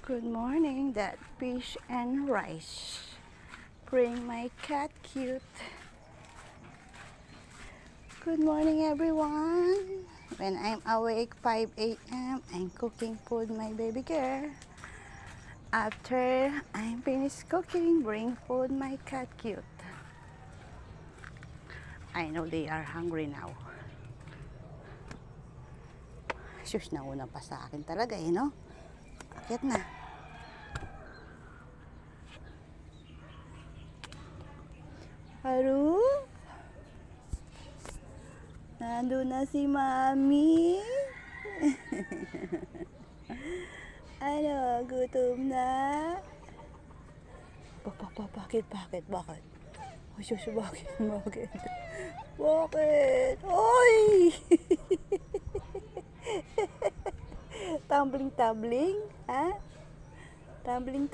Good morning, that fish and rice. Bring my cat cute. Good morning, everyone. When I'm awake 5 a.m., I'm cooking food my baby girl. After I'm finished cooking, bring food my cat cute. I know they are hungry now. Shush, nauna pa sa akin talaga eh, no? Akit na. Haru? Nandun na si Mami. Ano, gutom na? Bakit? Oh, shush, bakit? Bakit? Oy! Tumbling? Ha? Tumbling?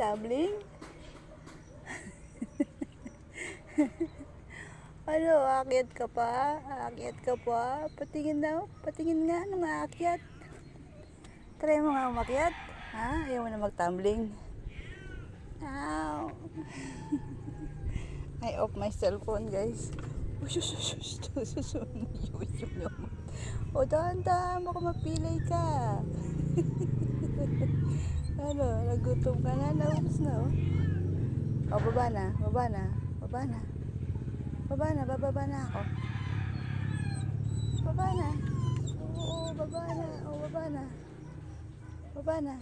Ano, aakyat ka pa? Patingin nga na maakyat. Try mo nga umakyat. Ha? Ayaw mo na mag-tumbling. Ow! I off my cellphone, guys. Oh, shush. O, dahan-dahan, baka mapilay ka. Ano, nagutom ka na? Naubos na, oh. O, baba na. Bababa na ako. Baba na. Oo, baba na. Baba na.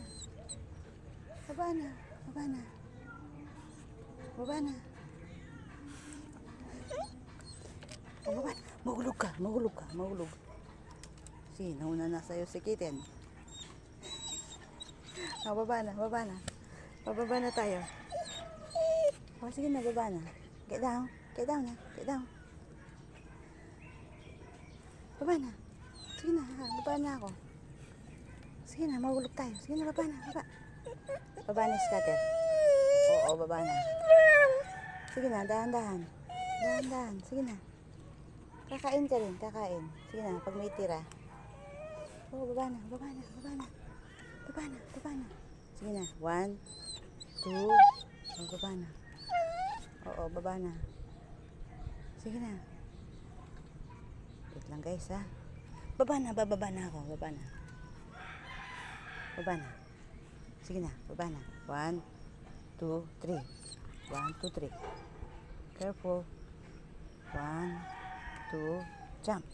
O, baba. Mahulog. Sige, nauna na sa'yo si Kitten. O, baba na. Bababa na tayo. O, sige na, baba na. Get down. Baba na. Sige na, baba na ako. Sige na, mahulog tayo. Sige na, baba na. Baba na, scatter. Oo, baba na. Sige na, dahan-dahan. Sige na. Kakain ka rin. Sige na, pag may tira. Oo, baba na. Sige na, 1, 2, baba na. Oo, baba na. Sige na. Wait lang, guys, ha. Bababa na ako. Baba na. Sige na, baba na. 1, 2, 3. 1, 2, 3. Careful. 1, 2, jump.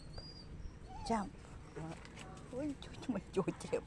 Uy, may chuchip.